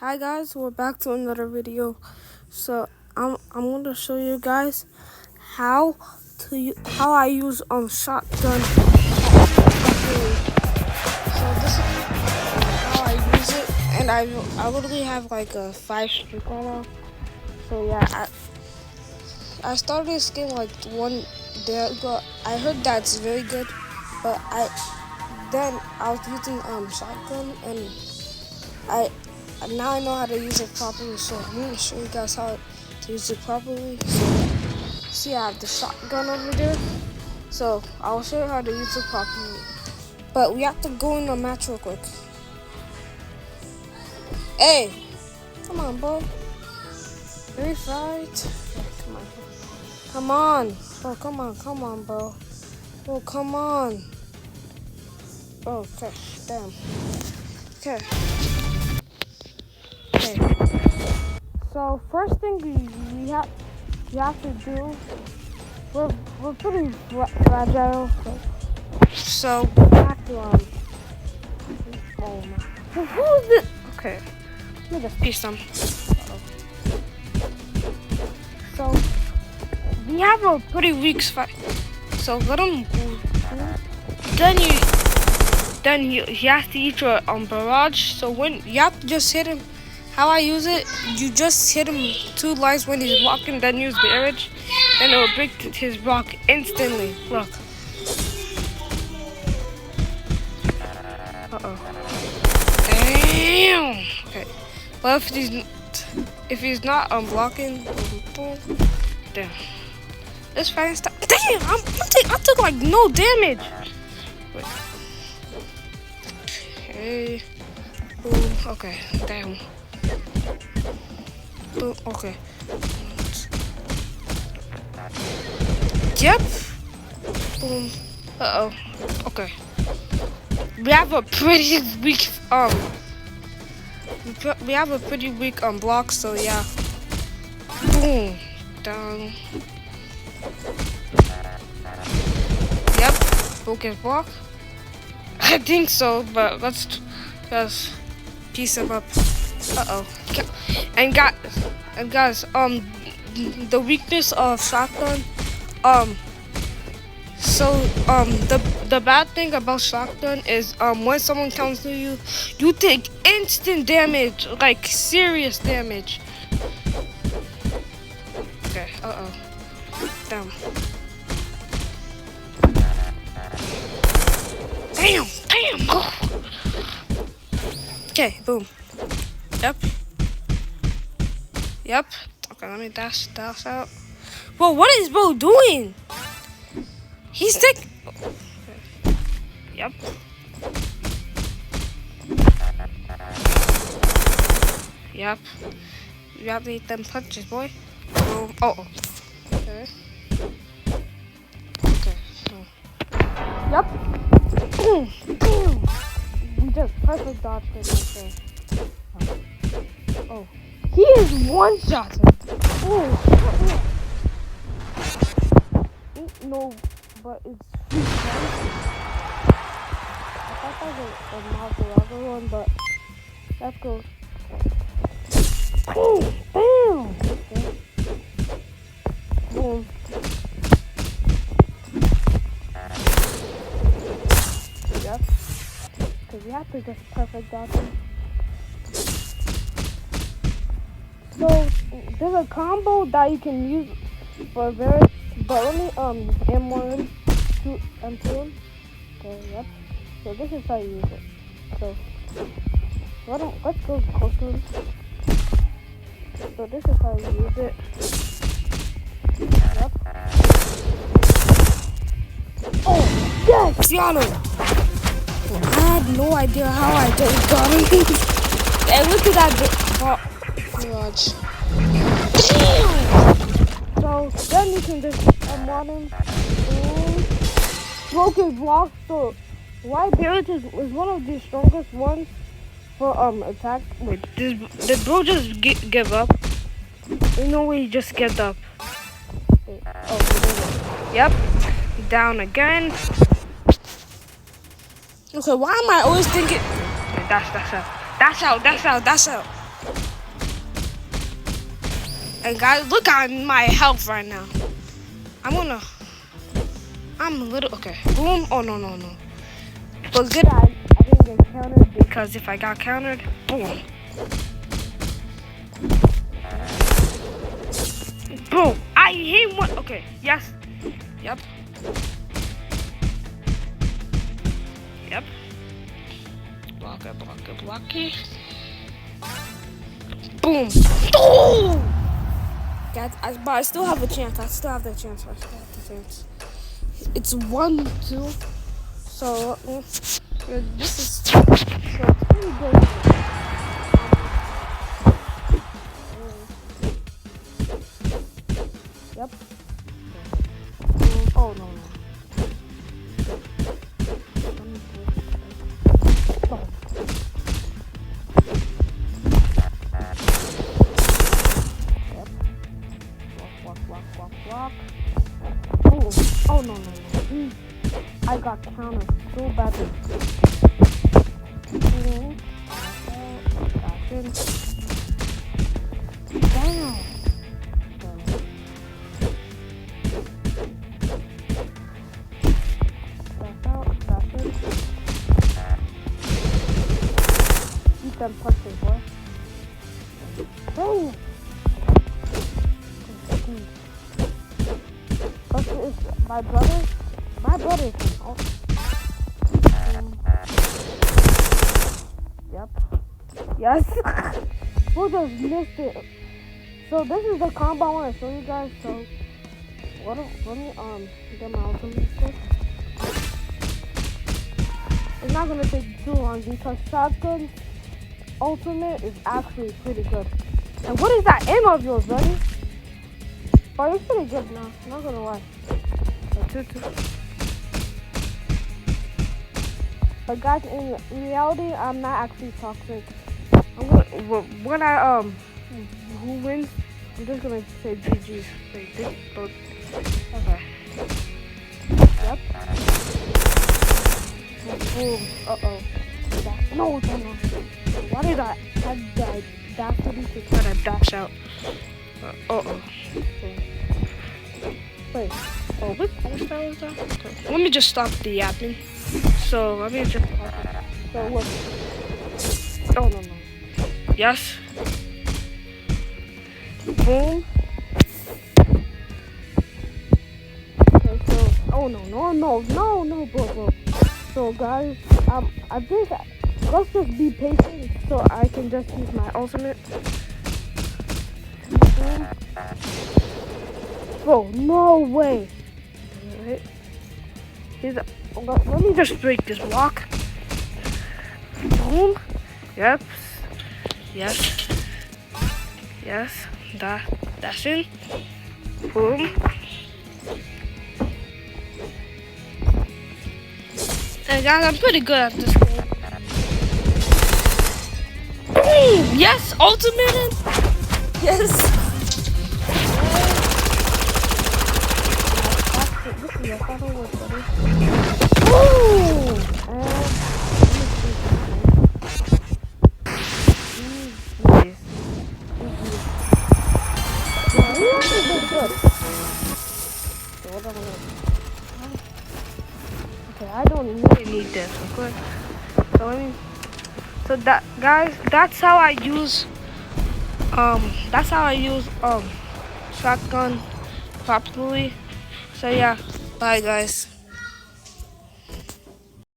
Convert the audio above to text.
Hi guys, we're back to another video. So I'm going to show you guys how I use shotgun. So this is how I use it, and I literally have like a 5 streak right now. So yeah, I started this game like one day ago. I heard that's very good, but I was using shotgun, and I now I know how to use it properly, so I'm going to show you guys how to use it properly. So, see, I have the shotgun over there, so I'll show you how to use it properly. But we have to go in a match real quick. Hey, come on, bro. Very fight. Come on. Bro, come on, bro. Bro, come on. Bro, okay, damn. Okay. So first thing you have to do, we're pretty fragile, so we have to oh man, who's this? Okay, let me just piece some. So we have a pretty weak fight, so let him. Then you have to eat your barrage. So when you have to just hit him. How I use it, you just hit him 2 lines when he's walking, then use the arrows, then it will break his rock instantly. Look. Uh-oh. Damn! Okay. But if he's not blocking, boom, damn. This fighting stop. Damn! I took like no damage. Wait. Okay. Boom. Okay. Damn. Boom. Okay. Yep. Boom. Uh-oh. Okay. We have a pretty weak we have a pretty weak block, so yeah. Boom. Down. Yep. Focus block. I think so, but let's just piece him up. Uh-oh. And guys, the weakness of shotgun, the bad thing about shotgun is, when someone comes to you, you take instant damage, like serious damage. Okay, uh-oh. Damn. Damn. Okay, boom. Yep. Okay, let me dash out. Bro, what is bro doing? He's taking. Okay. Yep. Yep. You have to eat them punches, boy. Boom. Oh. Okay. Okay. Yep. Damn. We just perfect dodged it right there. Oh. He is one-shotted. Oh. No, but it's free. I thought that was a other one, but let's go. Oh, damn. Okay. Boom. Yep. Because we have to just perfect dodge him. So there's a combo that you can use for but only M1, 2, M2. Okay, yep. So this is how you use it. So let's go closer. So this is how you use it. Yep. Oh yes, got him. I had no idea how I just got him. And look at that. Garage. So then you can just want him. Broken block. So White Barrett is one of the strongest ones for attack. Wait, did bro just give up? There's no way he just gave up. Wait, oh, yep. Down again. Okay, why am I always thinking? Wait, that's out. And guys, look at my health right now. I'm a little, okay. Boom. Oh, no. But good, I didn't get countered because if I got countered, boom. Boom. I hit one. Okay, yes. Yep. Block it. Boom. Oh! But I still have a chance. It's 1-2. So this is so it's pretty good. Yep. Oh no. Walk. Oh no. I got countered so badly. Damn. Eat them punches, boy. Oh. My brother Yep. Yes. Who just missed it? So this is the combo I want to show you guys. So let me get my ultimate quick. It's not gonna take too long because shotgun ultimate is actually pretty good. And what is that aim of yours, buddy? Oh, it's pretty good now. Not gonna lie. But guys, in reality, I'm not actually toxic. When I who wins, I'm just gonna say GG. Okay. Yep. Boom. No. Why did I dash to try to dash out? Wait. Oh, what spell was that? Okay. Let me just stop the yapping. So, let me just... So, what? Oh, no. Yes. Boom. Okay, so... Oh, no, bro. So, guys, I think... Let's just be patient so I can just use my ultimate. Boom. Bro, no way. Let me just break this block. Boom. Yep. Yes. That's in. Boom. And guys, I'm pretty good at this game. Boom. Yes, ultimate. Yes. Okay, I don't really need this. Okay. So that guys, that's how I use shotgun properly. So yeah, bye guys.